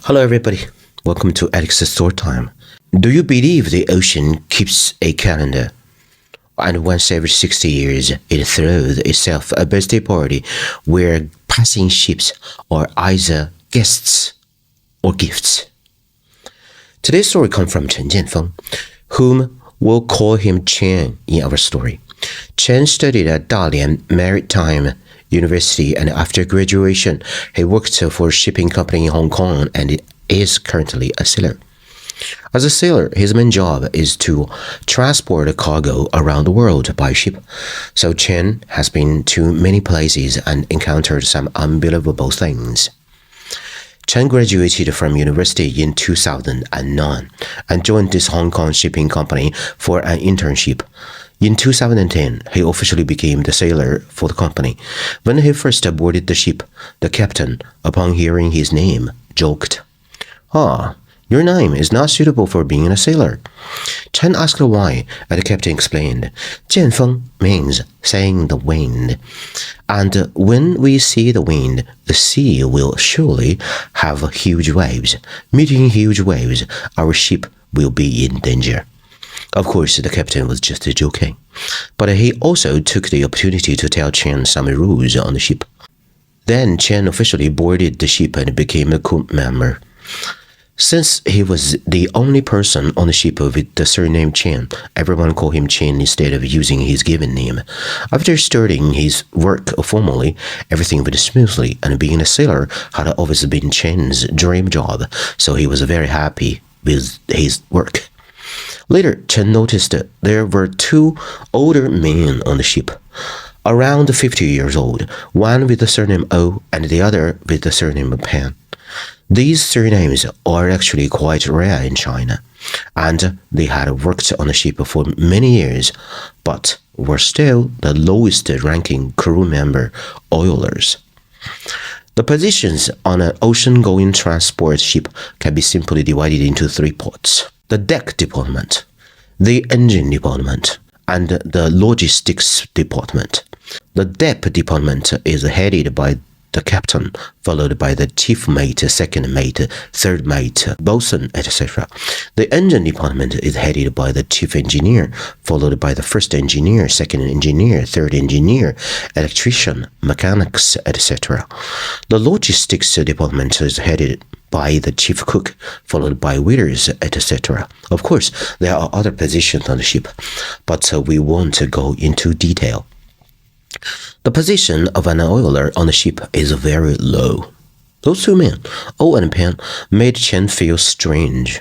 Hello everybody, welcome to Alex's Story Time. Do you believe the ocean keeps a calendar? And once every 60 years, it throws itself a birthday party where passing ships are either guests or gifts. Today's story comes from Chen, whom we'll call him Chen in our story. Chen studied at Dalian Maritime University, and after graduation, he worked for a shipping company in Hong Kong and is currently a sailor. As a sailor, his main job is to transport cargo around the world by ship. So Chen has been to many places and encountered some unbelievable things. Chen graduated from university in 2009 and joined this Hong Kong shipping company for an internship. In 2010, he officially became the sailor for the company. When he first boarded the ship, the captain, upon hearing his name, joked, your name is not suitable for being a sailor." Chen asked why, and the captain explained, "Jianfeng" means saying the wind. And when we see the wind, the sea will surely have huge waves. Meeting huge waves, our ship will be in danger. Of course, the captain was just joking, but he also took the opportunity to tell Chen some rules on the ship. Then Chen officially boarded the ship and became a crew member. Since he was the only person on the ship with the surname Chen, everyone called him Chen instead of using his given name. After starting his work formally, everything went smoothly, and being a sailor had always been Chen's dream job, so he was very happy with his work. Later, Chen noticed that there were two older men on the ship, around 50 years old, one with the surname O and the other with the surname Pan. These surnames are actually quite rare in China, and they had worked on the ship for many years, but were still the lowest ranking crew member oilers. The positions on an ocean-going transport ship can be simply divided into three parts: the deck department, the engine department, and the logistics department. The deck department is headed by the captain, followed by the chief mate, second mate, third mate, bosun, etc. The engine department is headed by the chief engineer, followed by the first engineer, second engineer, third engineer, electrician, mechanics, etc. The logistics department is headed by the chief cook, followed by waiters, etc. Of course, there are other positions on the ship, but we won't go into detail. The position of an oiler on the ship is very low. Those two men, O and Pan, made Chen feel strange.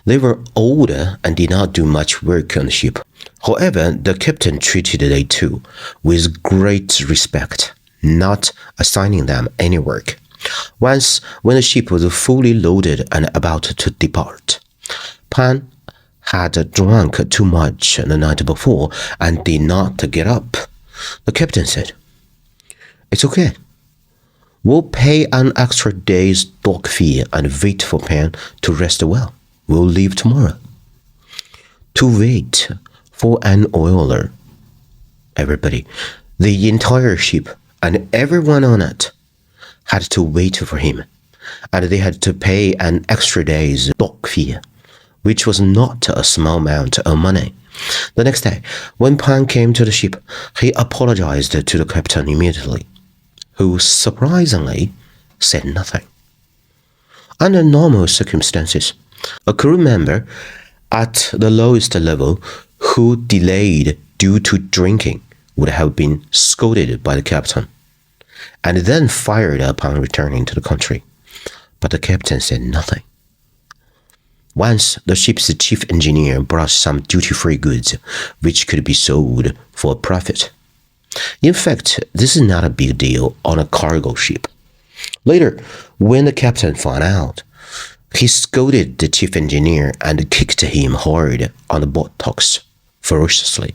They were older and did not do much work on the ship. However, the captain treated they two with great respect, not assigning them any work. Once, when the ship was fully loaded and about to depart, Pan had drunk too much the night before and did not get up. The captain said, "It's okay. We'll pay an extra day's dock fee and wait for Pan to rest well. We'll leave tomorrow." To wait for an oiler. Everybody, the entire ship and everyone on it, had to wait for him, and they had to pay an extra day's dock fee, which was not a small amount of money. The next day, when Pan came to the ship, he apologized to the captain immediately, who surprisingly said nothing. Under normal circumstances, a crew member at the lowest level who delayed due to drinking would have been scolded by the captain and then fired upon returning to the country. But the captain said nothing. Once, the ship's chief engineer brought some duty-free goods, which could be sold for a profit. In fact, this is not a big deal on a cargo ship. Later, when the captain found out, he scolded the chief engineer and kicked him hard on the buttocks, ferociously.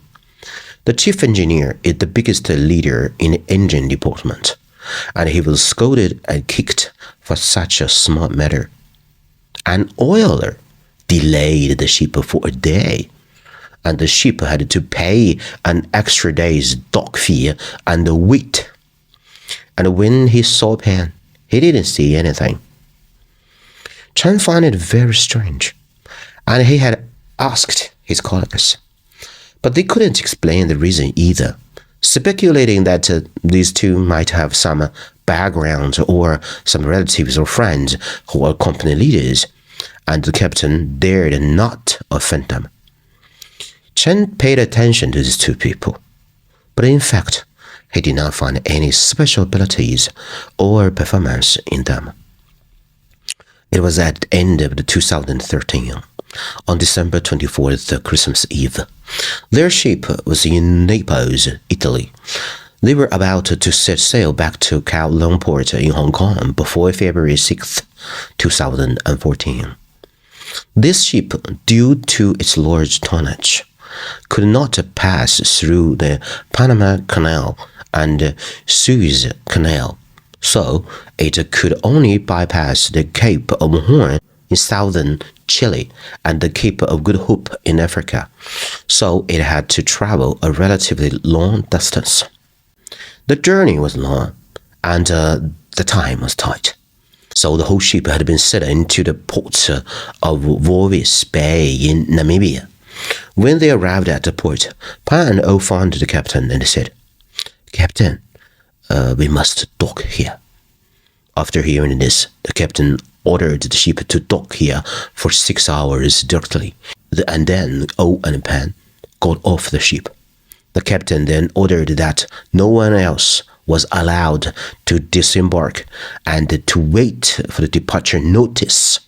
The chief engineer is the biggest leader in the engine department, and he was scolded and kicked for such a small matter. An oiler delayed the ship for a day, and the ship had to pay an extra day's dock fee and wait. And when he saw Pan, he didn't see anything. Chen found it very strange, and he had asked his colleagues, but they couldn't explain the reason either, speculating that these two might have some background or some relatives or friends who were company leaders, and the captain dared not offend them. Chen paid attention to these two people, but in fact, he did not find any special abilities or performance in them. It was at the end of 2013, on December 24th, Christmas Eve. Their ship was in Naples, Italy. They were about to set sail back to Kowloon Port in Hong Kong before February 6th, 2014. This ship, due to its large tonnage, could not pass through the Panama Canal and Suez Canal, so it could only bypass the Cape of Horn in southern Chile and the Cape of Good Hope in Africa, so it had to travel a relatively long distance. The journey was long, and the time was tight, so the whole ship had been set into the port of Walvis Bay in Namibia. When they arrived at the port, Pan O found the captain and said, "Captain, we must dock here." After hearing this, the captain ordered the ship to dock here for 6 hours directly, and then O and Pan got off the ship. The captain then ordered that no one else was allowed to disembark and to wait for the departure notice.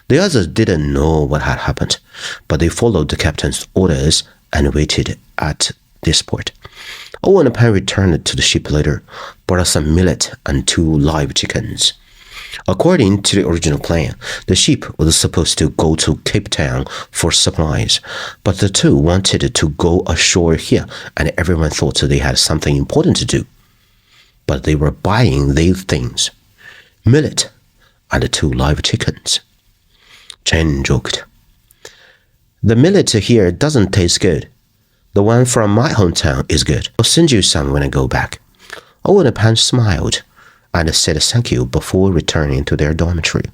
The others didn't know what had happened, but they followed the captain's orders and waited at this port. O and Pan returned to the ship later, brought some millet and 2 live chickens. According to the original plan, the ship was supposed to go to Cape Town for supplies, but the two wanted to go ashore here, and everyone thought they had something important to do. But they were buying these things: millet and 2 live chickens. Chen joked, "The millet here doesn't taste good. The one from my hometown is good. I'll send you some when I go back." O and Pan smiled and said thank you before returning to their dormitory.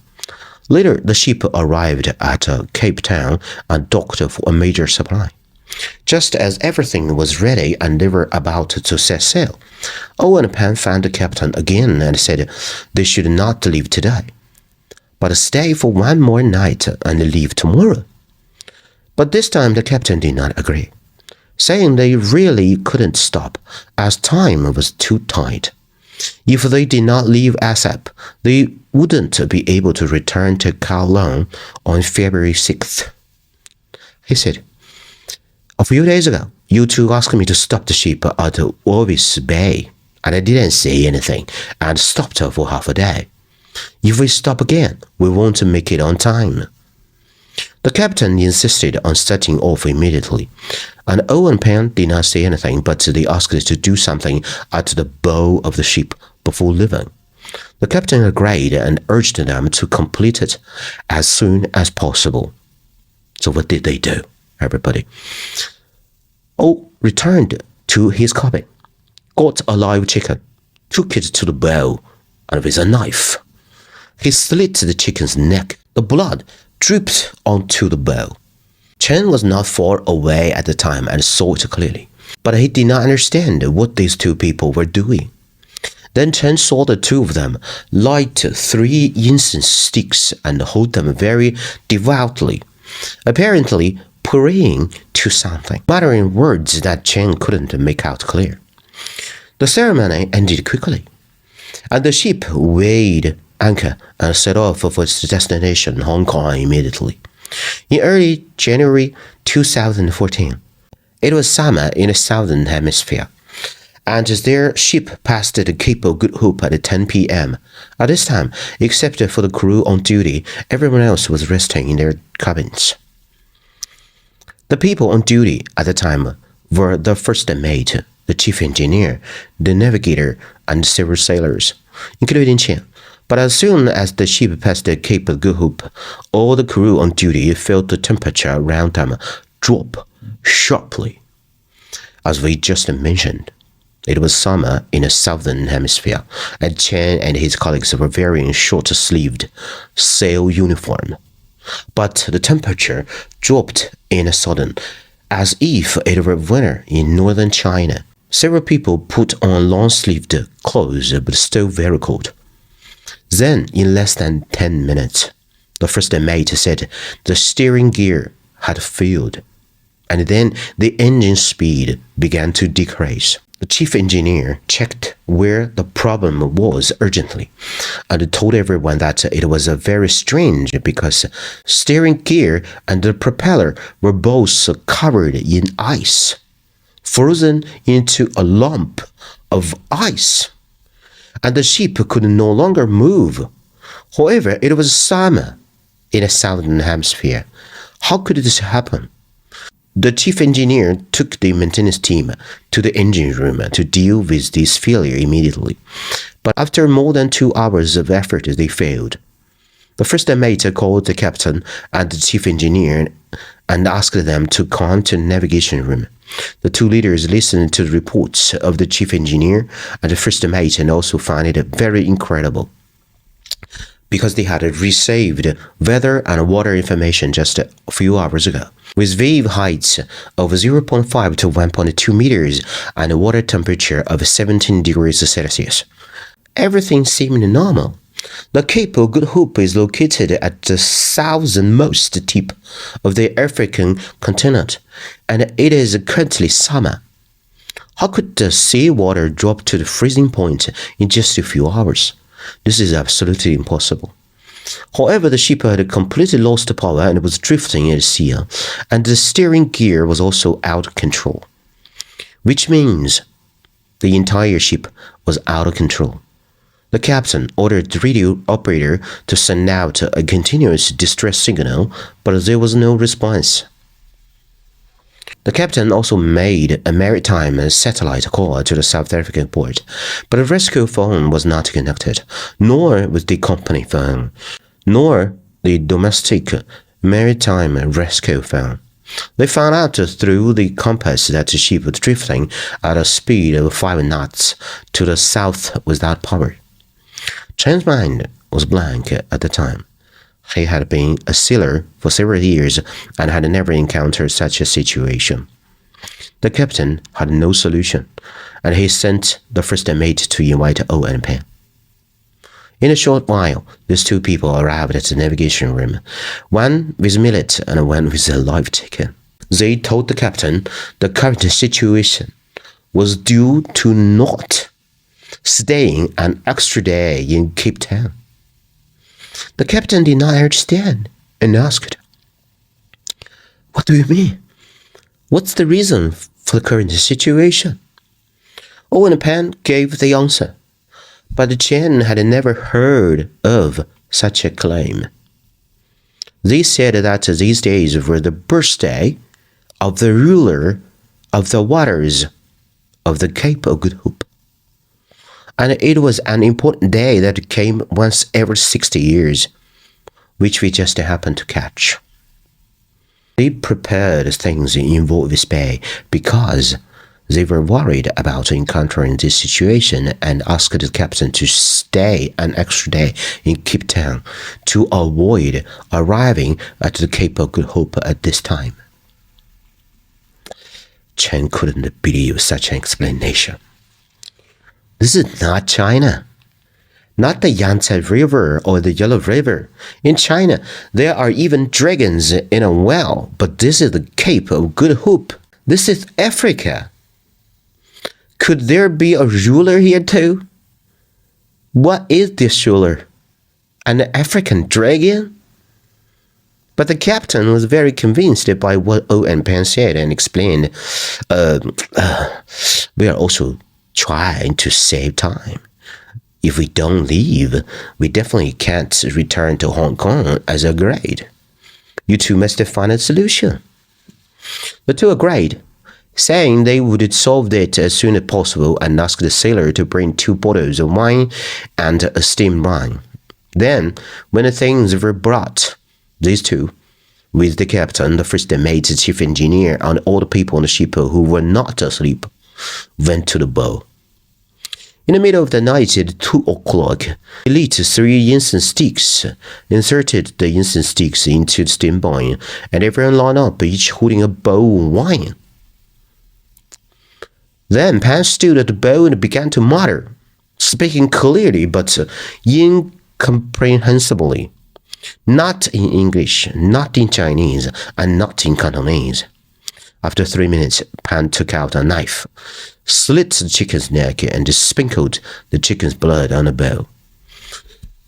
Later, the ship arrived at Cape Town and docked for a major supply. Just as everything was ready and they were about to set sail, O and Pan found the captain again and said they should not leave today, but stay for 1 more night and leave tomorrow. But this time the captain did not agree, saying they really couldn't stop as time was too tight. If they did not leave ASAP, they wouldn't be able to return to Kowloon on February 6th. He said, "A few days ago, you two asked me to stop the ship at Walvis Bay, and I didn't say anything and stopped her for half a day. If we stop again, we won't make it on time." The captain insisted on setting off immediately, and O and Pan did not say anything, but they asked to do something at the bow of the ship before leaving. The captain agreed and urged them to complete it as soon as possible. So what did they do, everybody? O returned to his cabin, got a live chicken, took it to the bow, and with a knife, he slit the chicken's neck. The blood dripped onto the bow. Chen was not far away at the time and saw it clearly, but he did not understand what these two people were doing. Then Chen saw the two of them light 3 incense sticks and hold them very devoutly, apparently praying to something, muttering words that Chen couldn't make out clear. The ceremony ended quickly, and the ship weighed anchor and set off for its destination, Hong Kong, immediately. In early January 2014, it was summer in the southern hemisphere, and their ship passed the Cape of Good Hope at 10 p.m. At this time, except for the crew on duty, everyone else was resting in their cabins. The people on duty at the time were the first mate, the chief engineer, the navigator, and several sailors, including Chen. But as soon as the ship passed the Cape of Good Hope, all the crew on duty felt the temperature around them drop sharply. As we just mentioned, It was summer in the southern hemisphere, and Chen and his colleagues were wearing short-sleeved sail uniform. But the temperature dropped in a sudden, as if it were winter in northern China. Several people put on long-sleeved clothes, but still very cold. Then, in less than 10 minutes, the first mate said the steering gear had failed, and then the engine speed began to decrease. The chief engineer checked where the problem was urgently and told everyone that it was very strange because steering gear and the propeller were both covered in ice, frozen into a lump of ice, and the ship could no longer move. However, it was summer in the southern hemisphere. How could this happen? The chief engineer took the maintenance team to the engine room to deal with this failure immediately. But after more than 2 hours of effort, they failed. The first mate called the captain and the chief engineer and asked them to come to the navigation room. The two leaders listened to the reports of the chief engineer and the first mate and also found it very incredible, because they had received weather and water information just a few hours ago. With wave heights of 0.5 to 1.2 meters and a water temperature of 17 degrees Celsius, everything seemed normal. The Cape of Good Hope is located at the southernmost tip of the African continent, and it is currently summer. How could the seawater drop to the freezing point in just a few hours? This is absolutely impossible. However, the ship had completely lost power and was drifting in the sea, and the steering gear was also out of control, which means the entire ship was out of control. The captain ordered the radio operator to send out a continuous distress signal, but there was no response. The captain also made a maritime satellite call to the South African port, but the rescue phone was not connected, nor was the company phone, nor the domestic maritime rescue phone. They found out through the compass that the ship was drifting at a speed of 5 knots to the south without power. Chen's mind was blank at the time. He had been a sailor for several years and had never encountered such a situation. The captain had no solution, and he sent the first mate to invite O and Pen. In a short while, these two people arrived at the navigation room, one with millet and one with a life jacket. They told the captain the current situation was due to not staying an extra day in Cape Town. The captain did not understand and asked, "What do you mean? What's the reason for the current situation?" Owen Pan gave the answer, but Chen had never heard of such a claim. They said that these days were the birthday of the ruler of the waters of the Cape of Good Hope, and it was an important day that came once every 60 years, which we just happened to catch. They prepared things in Walvis Bay because they were worried about encountering this situation and asked the captain to stay an extra day in Cape Town to avoid arriving at the Cape of Good Hope at this time. Chen couldn't believe such an explanation. This is not China, not the Yangtze River or the Yellow River. In China, there are even dragons in a well, but this is the Cape of Good Hope. This is Africa. Could there be a ruler here too? What is this ruler? An African dragon? But the captain was very convinced by what O and Pan said and explained, we are also trying to save time. If we don't leave, we definitely can't return to Hong Kong as agreed. You two must find a solution. The two agreed, saying they would solve it as soon as possible and asked the sailor to bring 2 bottles of wine and a steamed wine. Then, when the things were brought, these two, with the captain, the first mate, the chief engineer, and all the people on the ship who were not asleep, went to the bow In the middle of the night at 2 o'clock, he lit 3 incense sticks, inserted the incense sticks into the steam boil, and everyone lined up, each holding a bowl of wine. Then Pan stood at the bowl and began to mutter, speaking clearly but incomprehensibly. Not in English, not in Chinese, and not in Cantonese. After 3 minutes, Pan took out a knife, slit the chicken's neck, and sprinkled the chicken's blood on the bowl.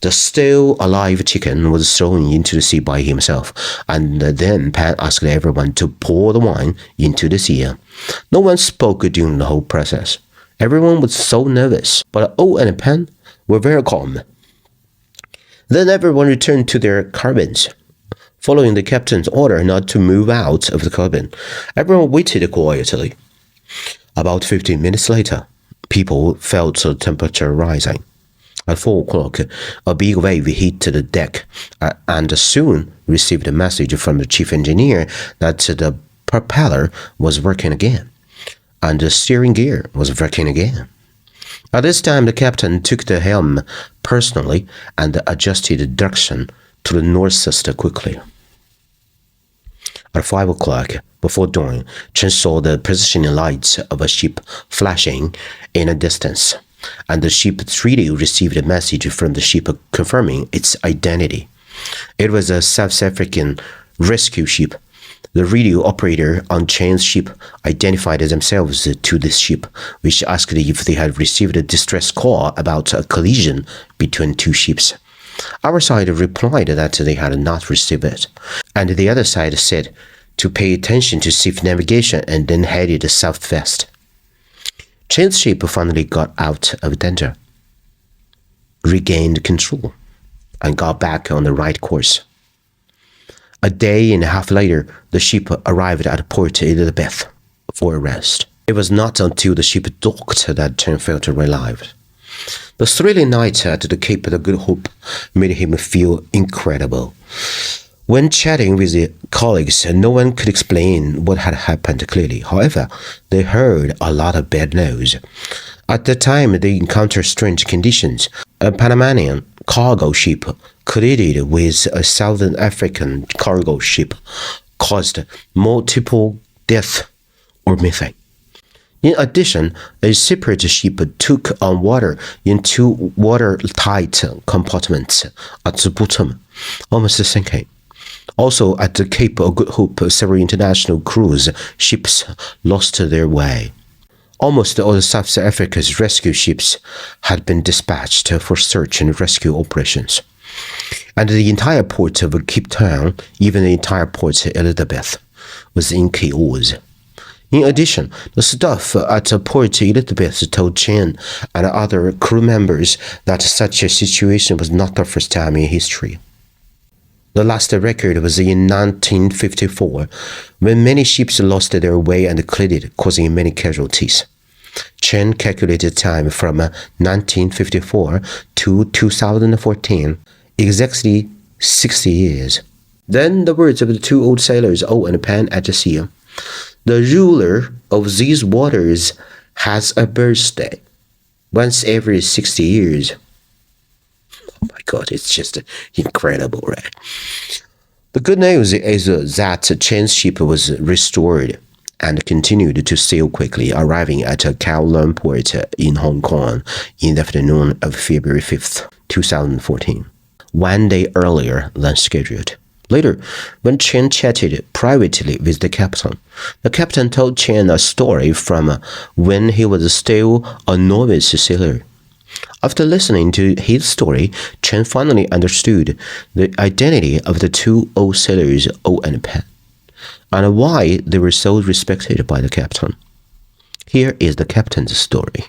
The still alive chicken was thrown into the sea by himself, and then Pan asked everyone to pour the wine into the sea. No one spoke during the whole process. Everyone was so nervous, but O and Pan were very calm. Then everyone returned to their cabins, following the captain's order not to move out of the cabin. Everyone waited quietly. About 15 minutes later, people felt the temperature rising. At 4 o'clock, a big wave hit the deck, and soon received a message from the chief engineer that the propeller was working again, and the steering gear was working again. At this time, the captain took the helm personally and adjusted the direction to the northeast quickly. At 5 o'clock, before dawn, Chen saw the positioning lights of a ship flashing in the distance, and the ship's radio received a message from the ship confirming its identity. It was a South African rescue ship. The radio operator on Chen's ship identified themselves to this ship, which asked if they had received a distress call about a collision between 2 ships. Our side replied that they had not received it, and the other side said to pay attention to safe navigation and then headed southwest. Chen's ship finally got out of danger, regained control, and got back on the right course. A day and a half later, the ship arrived at Port Elizabeth for a rest. It was not until the ship docked that Chen felt relieved. The thrilling night at the Cape of Good Hope made him feel incredible. When chatting with the colleagues, no one could explain what had happened clearly. However, they heard a lot of bad news. At the time, they encountered strange conditions. A Panamanian cargo ship collided with a Southern African cargo ship, caused multiple deaths or missing. In addition, a separate ship took on water in 2 watertight compartments at the bottom, almost sinking. Also, at the Cape of Good Hope, several international cruise ships lost their way. Almost all of South Africa's rescue ships had been dispatched for search and rescue operations. And the entire port of Cape Town, even the entire Port Elizabeth, was in chaos. In addition, the staff at Port Elizabeth told Chen and other crew members that such a situation was not the first time in history. The last record was in 1954, when many ships lost their way and collided, causing many casualties. Chen calculated time from 1954 to 2014, exactly 60 years. Then the words of the 2 old sailors, O and Pan, at the sea. The ruler of these waters has a birthday, once every 60 years. Oh my God, it's just incredible, right? The good news is that Chen's ship was restored and continued to sail quickly, arriving at Kowloon Port in Hong Kong in the afternoon of February 5th, 2014, 1 day earlier than scheduled. Later, when Chen chatted privately with the captain told Chen a story from when he was still a novice sailor. After listening to his story, Chen finally understood the identity of the 2 old sailors, O and Pan, and why they were so respected by the captain. Here is the captain's story.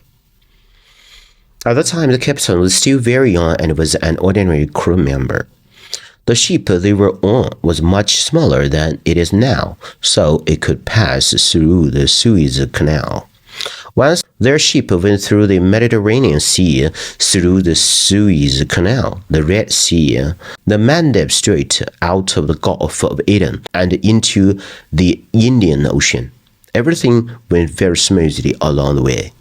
At the time, the captain was still very young and was an ordinary crew member. The ship they were on was much smaller than it is now, so it could pass through the Suez Canal. Once their ship went through the Mediterranean Sea, through the Suez Canal, the Red Sea, the Mandeb Strait, out of the Gulf of Aden, and into the Indian Ocean. Everything went very smoothly along the way.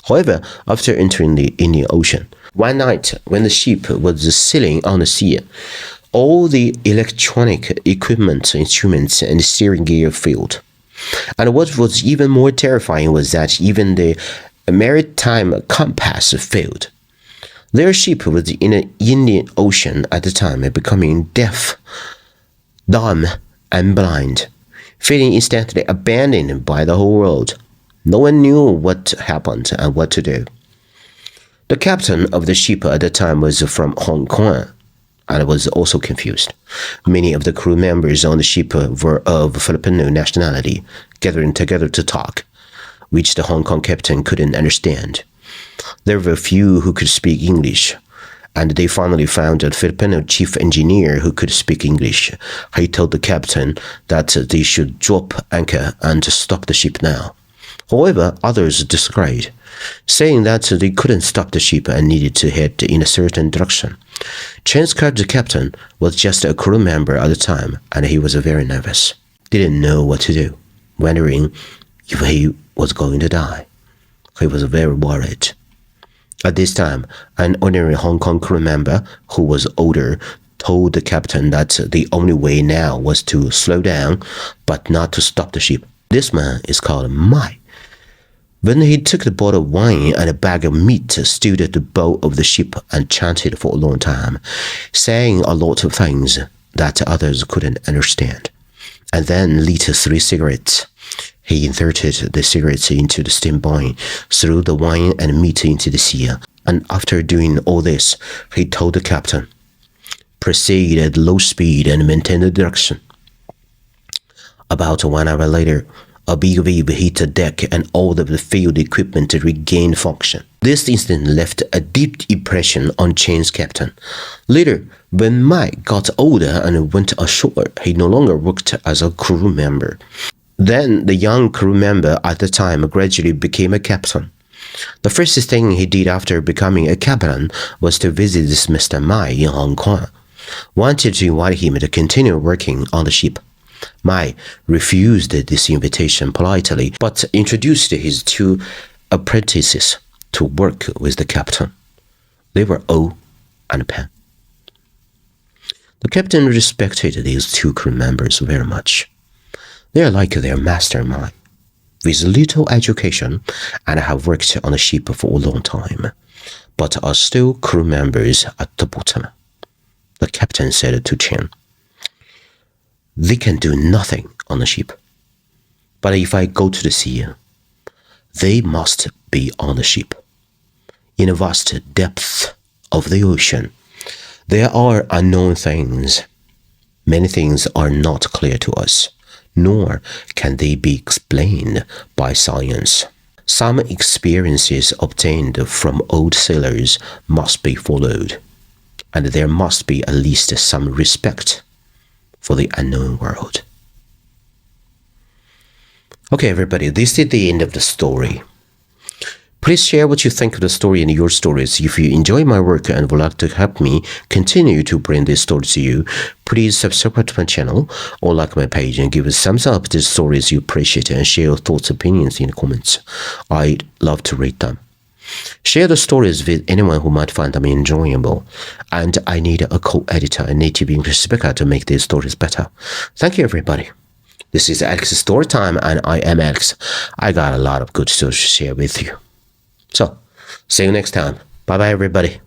However, after entering the Indian Ocean, one night when the ship was sailing on the sea, all the electronic equipment, instruments, and steering gear failed. And what was even more terrifying was that even the maritime compass failed. Their ship was in the Indian Ocean at the time, becoming deaf, dumb, and blind, feeling instantly abandoned by the whole world. No one knew what happened and what to do. The captain of the ship at the time was from Hong Kong and was also confused. Many of the crew members on the ship were of Filipino nationality, gathering together to talk, which the Hong Kong captain couldn't understand. There were few who could speak English, and they finally found a Filipino chief engineer who could speak English. He told the captain that they should drop anchor and stop the ship now. However, others disagreed, saying that they couldn't stop the ship and needed to head in a certain direction. Chen's captain was just a crew member at the time, and he was very nervous. Didn't know what to do, wondering if he was going to die. He was very worried. At this time, an ordinary Hong Kong crew member who was older told the captain that the only way now was to slow down, but not to stop the ship. This man is called Mai. When he took the bottle of wine and a bag of meat, stood at the bow of the ship and chanted for a long time, saying a lot of things that others couldn't understand, and then lit 3 cigarettes. He inserted the cigarettes into the steam boiler, threw the wine and meat into the sea, and after doing all this, he told the captain, "Proceed at low speed and maintain the direction." About 1 hour later, a big wave hit the deck and all of the field equipment regained function. This incident left a deep impression on Chen's captain. Later, when Mike got older and went ashore, he no longer worked as a crew member. Then the young crew member at the time gradually became a captain. The first thing he did after becoming a captain was to visit this Mr. Mai in Hong Kong, wanted to invite him to continue working on the ship. Mai refused this invitation politely, but introduced his 2 apprentices to work with the captain. They were O and Pen. The captain respected these 2 crew members very much. They are like their master Mai, with little education and have worked on the ship for a long time, but are still crew members at the bottom. The captain said to Chen, "They can do nothing on the ship, but if I go to the sea, they must be on the ship. In the vast depth of the ocean, there are unknown things. Many things are not clear to us, nor can they be explained by science. Some experiences obtained from old sailors must be followed, and there must be at least some respect for the unknown world." Okay, everybody, this is the end of the story. Please share what you think of the story in your stories. If you enjoy my work and would like to help me continue to bring this story to you, please subscribe to my channel or like my page and give a thumbs up to the stories you appreciate and share your thoughts and opinions in the comments. I'd love to read them. Share the stories with anyone who might find them enjoyable. And I need a co-editor and native English speaker to make these stories better. Thank you, everybody. This is Alex's Story Time, and I am Alex. I got a lot of good stories to share with you. So, see you next time. Bye-bye, everybody.